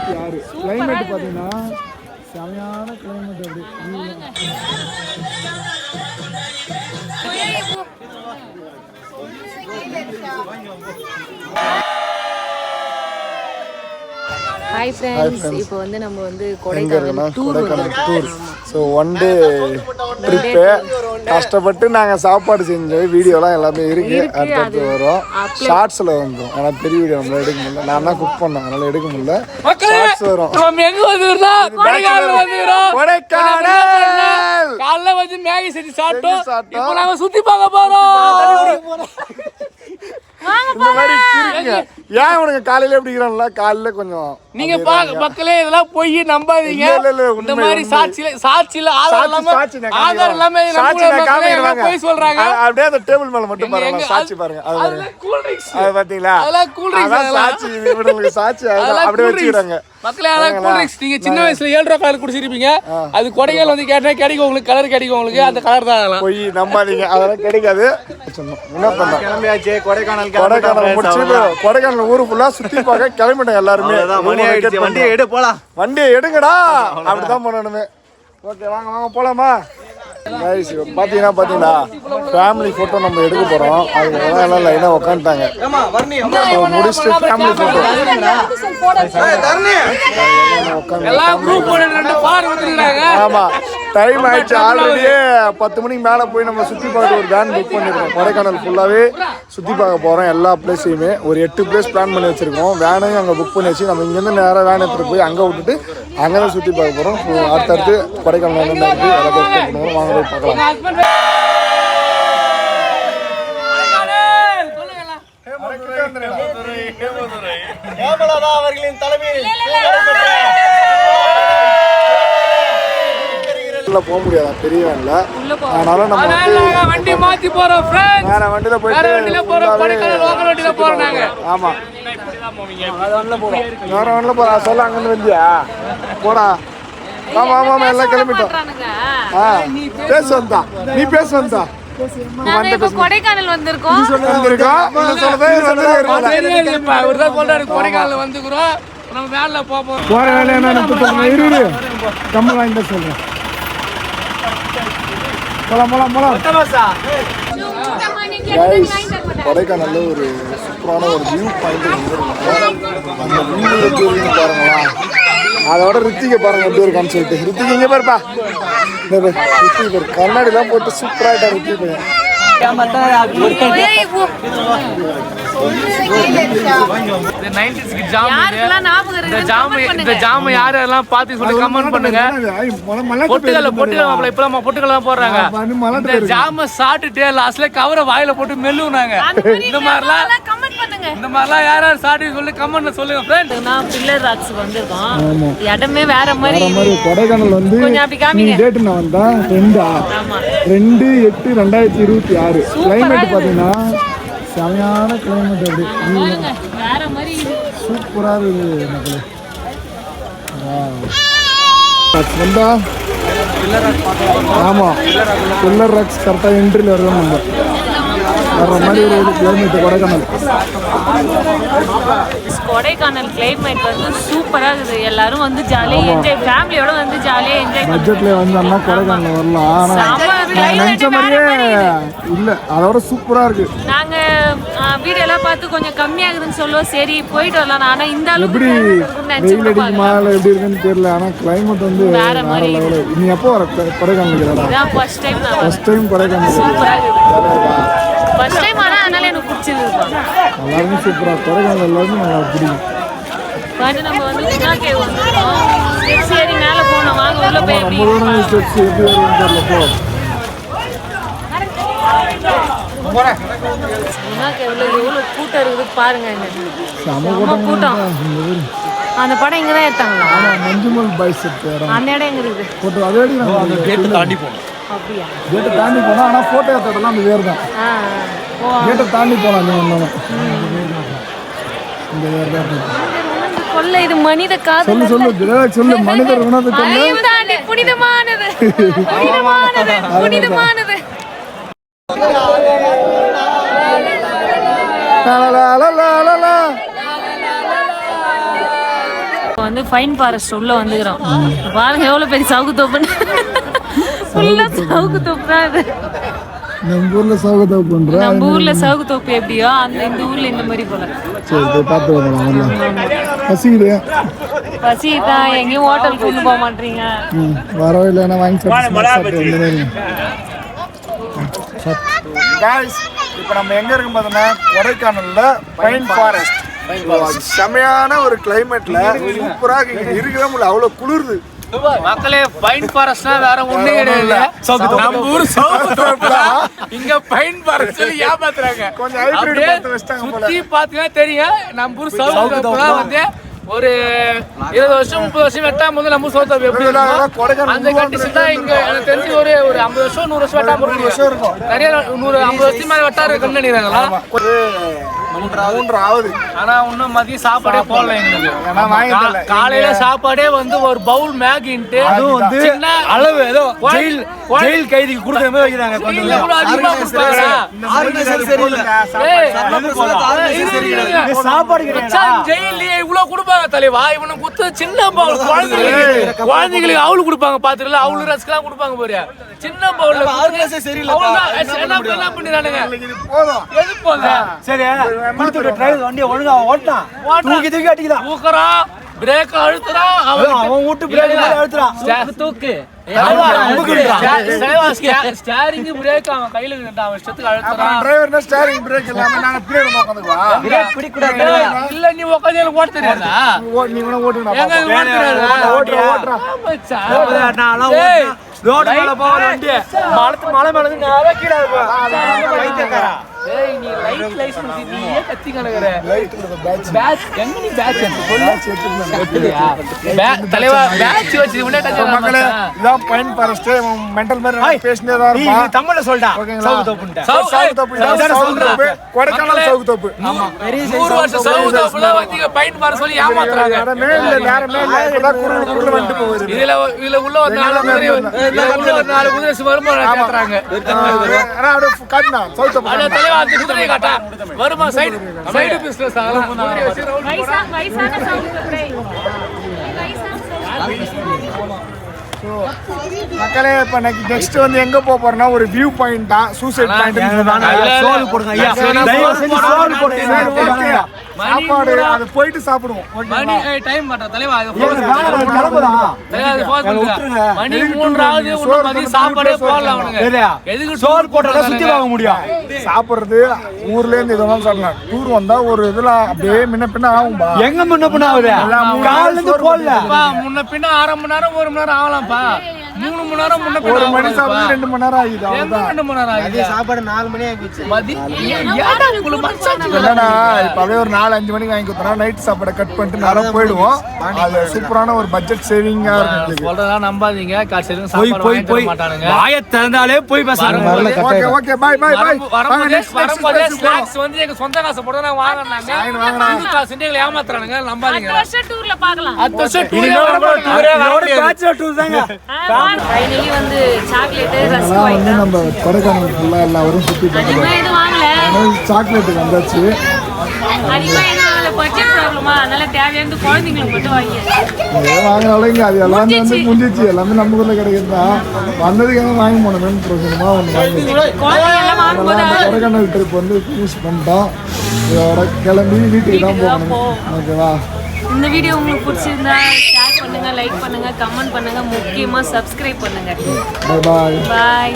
2026 climate பார்த்தீங்கன்னா செமையான climate. அப்படி ஹாய் ஃப்ரெண்ட்ஸ், இப்போ வந்து நம்ம வந்து Kodaikanal tour. So one day trip. கஷ்டப்பட்டு நாங்கள் சாப்பாடு செஞ்ச வீடியோலாம் எல்லாமே இருக்கு. அடுத்தடுத்து வரும். ஷார்ட்ஸில் வந்துடும். ஆனால் பெரிய வீடியோ நம்மளால எடுக்க முடியல. நான் தான் குக் பண்ணேன், அதனால எடுக்க முடியல. ஷார்ட்ஸ் வரும். கொடைக்கானல் காலைல வந்து மேகி செஞ்சு சாப்பிட்டோம். இப்போ நாங்க சுத்தி பார்க்க போறோம். இந்த மாதிரி இருக்குங்க. ஏன் உனக்கு காலையில எப்படிங்கிறான்ல, காலையில கொஞ்சம் நீங்க மக்களே இதெல்லாம் போய் நம்பாதீங்க. இந்த மாதிரி சாட்சியில ஆதாரம் இல்லாம போய் சொல்றாங்க. அப்படியே அந்த டேபிள் மேல மட்டும் பாருங்க, சாட்சி பாருங்க. அது பாத்தீங்களா, சாட்சி இவங்களுக்கு சாட்சி அப்படியே வச்சுக்கிறாங்க. மக்களே அதான் கூல் ட்ரிங்க்ஸ். நீங்க சின்ன வயசுல 7 ரூபாய் கலர் குடிச்சிருப்பீங்க. அது கொடைக்கானல் வந்து கேட்டா கிடைக்கும் உங்களுக்கு, கலர் கிடைக்கும் உங்களுக்கு. அந்த கலர் தான் போய் நம்பாதீங்க, அதெல்லாம் கிடைக்காது. என்ன பண்ணலாம், கிளம்பியாச்சு. கொடைக்கானல் முடிச்சு கொடைக்கானல் ஊரு ஃபுல்லா சுத்தி பார்க்க கிளம்பிட்டோம் எல்லாருமே. வண்டியை எடு போலாம், வண்டியை எடுங்கடா, அப்படிதான் பண்ணணுமே. ஓகே வாங்க வாங்க போலாமா. பாத்தீங்கன்னா ஃபேமிலி போட்டோ நம்ம எடுக்க போறோம். அதுக்கு எல்லாம் லைனா உட்காந்துட்டாங்க. முடிச்சுட்டு ஃபேமிலி போட்டோ ஆமா டைம் ஆயிடுச்சு. ஆல்ரெடியே 10 மணிக்கு மேலே போய் நம்ம சுற்றி பார்க்க ஒரு வேன் புக் பண்ணியிருக்கோம். கொடைக்கானல் ஃபுல்லாகவே சுற்றி பார்க்க போகிறோம். எல்லா பிளேஸையுமே ஒரு 8 பிளேஸ் பிளான் பண்ணி வச்சுருக்கோம். வேனையும் அங்கே புக் பண்ணி வச்சு நம்ம இங்கேருந்து நேராக வேன் எடுத்துகிட்டு போய் அங்கே விட்டுட்டு அங்கே தான் சுற்றி பார்க்க போகிறோம். அடுத்தடுத்து கொடைக்கானல் வந்து எல்லா பிளேஸ் பண்ணுவோம். வாங்க போய் பார்க்கலாம். அவர்களின் தலைமையில் போக முடியாது பெரிய வேன்ல. அதனால நம்ம வண்டி மாத்தி போறோம் ஃப்ரெண்ட்ஸ். வேற வண்டில போறோம். கொடைக்கானல் லோக்கல் வண்டில போறோம் நாங்க. ஆமா வேற வண்டில போறோம். சொல்ல அங்க இருந்து வந்தியா போடா. ஆமா ஆமா எல்லாம் கிளம்பிட்டோம். பேச வந்தா நீ பேச வந்தா நாங்க இப்ப கொடைக்கானல் வந்திருக்கோம். கொடைக்கானல் வந்துக்கிறோம். நம்ம வேன்ல போறோம். போற வேலை என்ன இரு கம்மல் வாங்கி சொல்றேன். கொடைக்கானல்ல ஒரு சூப்பரான ஒரு வியூ பாயிண்ட் அந்த வியூ எப்படி இருக்குன்னு பாருங்களா. அதோட ரித்திகை பாருங்க எப்படி இருக்கான்னு சொல்லிட்டு. ரித்திகை இங்க பாருப்பா, ரித்திகை பாரு கண்ணாடிலாம் போட்டு சூப்பராயிட்டா ரித்திகை பையன். கமெண்ட் பண்ணுங்க. போடுறாங்க ஜாம சாப்பிட்டுட்டே லாஸ்ட்ல கவரை வாயில போட்டு மெல்லுனாங்க. இந்த மாதிரிலாம் யாராவது சாப்பிட்டு சொல்லி கமெண்ட்ல சொல்லுங்க ஃப்ரெண்ட். நான் பில்லர் ராக்ஸ் வந்திருக்கோம். இடமே வேற மாதிரி. கொடைக்கானல் வந்து டேட் நான் வந்தா 2/8/2026 கிளைமேட் பாத்தீங்கன்னா செமையான கிளைமேட். அப்படி சூப்பரா இருக்குது மக்களே. வந்தா ஆமா பில்லர் ராக்ஸ் கரெக்டா என்ட்ரியில் வருவோம். நம்ம வர்ற மாதிரி ஒரு கிளைமேட் கொடைக்கானல் கிளைமேட் வந்து சூப்பரா இருக்குது. எல்லாரும் வந்து ஜாலியா என்ஜாய், ஃபேமிலியோட வந்து ஜாலியா என்ஜாய் பட்ஜெட்ல வந்தோம்னா கொடைக்கானல் வரலாம். ஆனா நினைச்ச மாதிரியே இல்ல, அதோட சூப்பரா இருக்கு. நாங்க வீடியோ எல்லாம் பார்த்து கொஞ்சம் கம்மியாகுதுன்னு சொல்லுவோம், சரி போயிட்டு வரலாம். ஆனா இந்த எப்படி வெயில் அடிக்குமா இல்லை எப்படி இருக்குன்னு தெரியல. ஆனா கிளைமேட் வந்து வேற லெவலு. நீ எப்போ வர Kodaikanal? First time Kodaikanal. First time ஆனா அதனால எனக்கு பிடிச்சிருக்கு. எல்லாருமே சூப்பரா கொடைக்கானல் எல்லாருமே நல்லா பிடிக்கும். பாட்டு நம்ம வந்து குணா கேவ் வந்திருக்கோம். ஸ்டெப்ஸ் ஏறி மேலே போனோம். வாங்க உள்ள போய் நம்ம தூரம் ஸ்டெப்ஸ் எப்படி வரும்னு தெரியல. குணா கேவ்ல எவ்வளோ கூட்டம் இருக்குது பாருங்க. கூட்டம். அந்த படம் இங்கே தான் எடுத்தாங்களா? மஞ்சுமல் பாய்ஸ் அந்த இடம் எங்க இருக்குது? போட்டோ அதே கேட்டு தாண்டி போகணும். அப்படியா? கேட்டை தாண்டி போனால் ஆனால் ஃபோட்டோ எடுத்ததெல்லாம் அந்த வேறு தான். கேட்டை தாண்டி போகலாம். நீ ஒன்றும் இந்த வேறு தான் கொல்ல. இது மனித காதல். சொல்லு மனிதர் உணவு புனிதமானது. புனிதமானது. வந்து ஃபைன் ஃபாரஸ்ட் உள்ள வந்துக்கிறோம். பாருங்க எவ்வளவு பெரிய சவுக்கு தோப்புன்னு. ஃபுல்லா சவுக்கு தோப்பு தான் இது. நம்ம ஊர்ல சவுக்கு பண்றோம். நம்ம ஊர்ல சவுக்கு தோப்பு எப்படியோ இந்த ஊர்ல இந்த மாதிரி போல. சரி போய் பார்த்து வரலாம். பசிக்குது. பசி தான், எங்கேயும் ஹோட்டல் கொண்டு போக மாட்டீங்க. வரவே இல்லைன்னா வாங்கி சாப்பிட்டு. காய்ஸ் இப்போ நம்ம எங்க இருக்கோம் பார்த்தோன்னா கொடைக்கானல்ல பைன் ஃபாரஸ்ட். செமையான ஒரு கிளைமேட்ல சூப்பராக இருக்கவே முடியல, அவ்வளோ குளிருது. மக்களே பைன் ஃபாரஸ்ட்னா வேற ஒண்ணே கிடையாது. நம்ம ஊர் இங்க பைன் ஃபாரஸ்ட் ஏமாத்துறாங்க. கொஞ்சம் ஹைபிரிட் பார்த்து வச்சிட்டாங்க போல. சுத்தி பாத்தீங்கன்னா தெரியும் நம்ம ஊர் சவுக்கு வந்து ஒரு 20 வருஷம் 30 வருஷம் வெட்டாம வந்து நம்ம சவுத் எப்படி அந்த கண்டிஷன் தான் இங்க எனக்கு தெரிஞ்சு ஒரு 50 வருஷம் 100 வருஷம் வெட்டாம இருக்கும். நிறைய 150 வருஷம் மேல வெட்டாரு கண்ணு நினைக்கிறாங்களா? 3 ஆகுது. ஆனா இன்னும் மதியம் சாப்பாடே போடல எங்களுக்கு. காலையில சாப்பாடே வந்து ஒரு பவுல் மேகின்ட்டு அதுவும் வந்து அளவு ஏதோ ஜெயில் கைதிக்கு கொடுக்குற மாதிரி வைக்கிறாங்க. ஜெயிலே இவ்வளவு கொடுப்பாங்க தலைவா. இவனை குத்து சின்ன பவுல் குழந்தைங்களுக்கு அவளு கொடுப்பாங்க. பாத்துக்கல அவளு ரசிக்கலாம் கொடுப்பாங்க பாரு. சின்ன பவுல்ல சரியில்லை. என்ன பண்ணிடுறானுங்க? எது போங்க சரி வண்டியை ஒழுங்கா ஓட்டான் தூக்கி தூக்கி அடிக்கிறான். ஊக்குறான், பிரேக் அழுத்துறான், அவன் வீட்டு பிரேக் அழுத்துறான். தூக்கு ஸ்டேரிங் பிரேக் அவன் கையில அவன் இஷ்டத்துக்கு அழுத்துறான். டிரைவர்னா ஸ்டீரிங் பிரேக் இல்லாம நான் பின்னாடி உட்காந்துக்குவா. பிரேக் பிடி கூடாது. இல்ல நீ உட்கார்ந்து ஓட்ட தெரியாதா? நீ வேணா ஓட்டுடா. எங்க ஓட்டுறா? நான் ஓட்டுறேன். ரோட் மேல போற வண்டி மலை மேல இருந்து நேரா கீழ வைத்தக்கறா. ஏய் நீ லைட் லைசென்ஸ் நீயே கத்தி கணக்குற. பேட்ச் எங்க நீ பேட்ச் எடுத்து தலைவா பேட்ச் வச்சு முன்னே டச் மக்களே இதான் பைன் ஃபாரஸ்ட். மெண்டல் மாதிரி பேசினே தான் இருப்பான். நீ தமிழ்ல சொல்டா. சவுக்கு தோப்புன்டா. சவுக்கு தோப்பு கொடைக்கானல் சவுக்கு தோப்பு. ஆமா 100 வருஷம் சவுக்கு தோப்புல வந்து பைன் ஃபாரஸ்ட் சொல்லி ஏமாத்துறாங்க. நேரமே இல்ல இப்பதான் குருள் வந்து போகுது. இதுல உள்ள ஒரு 4 குதிரை சுமருமா கேக்குறாங்க. انا اعرف قدنا சவுக்கு தோப்பு. அட தலைவா அந்த குதிரை காட்டா வருமா சைடு பிசினஸ் ஆகலாம். குதிரை வச்சு வயசான சவுக்கு தோப்பு. மக்களே இப்ப நெக்ஸ்ட் வந்து எங்க போறோம்னா ஒரு வியூ பாயிண்ட் தான். Suicide point. சோல் போடுங்க ஐயா. சோல் போடுங்க. சாப்பாடு அது போயிட்டு சாப்பிடுவோம். மணி டைம் மாட்டா தலைவா. மணி 3 ஆகுது. ஒரு மதியம் சாப்பாடே போடல அவனுங்க. எதுக்கு சோல் போட்டா சுத்தி வாங்க முடியும்? சாப்பிடுறது ஊர்ல இருந்து இதெல்லாம் சொல்லலாம். டூர் வந்தா ஒரு இதுல அப்படியே முன்ன பின்ன ஆகும்பா. எங்க முன்ன பின்ன ஆகுது? கால்ல இருந்து போடல. முன்ன பின்ன 1/2 மணி நேரம் 1 மணி நேரம் ஆகலாம்ப்பா. 3 மணி நேரம் முன்ன பின்ன 1 மணி சாப்பிட்டு 2 மணி நேரம் ஆகுது. அவ்வளவுதான். 2 மணி நேரம் ஆகுது. சாப்பாடு 4 மணி ஆகிடுச்சு. என்னன்னா இப்ப அப்படியே ஒரு 4-5 மணிக்கு வாங்கி கொடுத்தா நைட் சாப்பாடை கட் பண்ணிட்டு நேரம் போயிடுவோம். அது சூப்பரான ஒரு பட்ஜெட் சேவிங்கா இருக்கு. சொல்றதா நம்பாதீங்க. காசு போய் மாட்டானுங்க. வாயை திறந்தாலே போய் பேசுறாங்க. Okay okay bye bye bye. வரும்போதே ஸ்நாக்ஸ் வந்து எங்க சொந்த காசு போட்டு நான் வாங்குறாங்க. காசு எங்களை ஏமாத்துறானுங்க. நம்பாதீங்க. அடுத்த வருஷம் டூர்ல பார்க்கலாம். அடுத்த வருஷம் டூரே வர. ஃபைனலி வந்து சாக்லேட் ரஸ்க் வந்து நம்ம கொடைக்கானல் ஃபுல்லா எல்லாரும் சுத்தி அதிகமா பார்த்தோம். எதுவும் வாங்கல. சாக்லேட்டுக்கு வந்தாச்சு. அதிகமா என்ன பட்ஜெட் ப்ராப்ளமா, அதனால தேவையானது குழந்தைங்களுக்கு மட்டும் வாங்கி வாங்கினாலும் இங்கே அது எல்லாமே வந்து முடிஞ்சிச்சு. எல்லாமே நம்ம ஊரில் கிடைக்கிறது தான். வந்ததுக்காக வாங்கி போனோம்னு பிரச்சனமாக ஒன்று வாங்கி கொடைக்கானல் ட்ரிப் வந்து ஃபினிஷ் பண்ணிட்டோம். இதோட கிளம்பி வீட்டுக்கு தான் போகணும். ஓகேவா? இந்த வீடியோ உங்களுக்கு பிடிச்சிருந்தா ஷேர் பண்ணுங்க, லைக் பண்ணுங்க, கமெண்ட் பண்ணுங்க, முக்கியமா சப்ஸ்கிரைப் பண்ணுங்க. பாய் பாய். பாய்.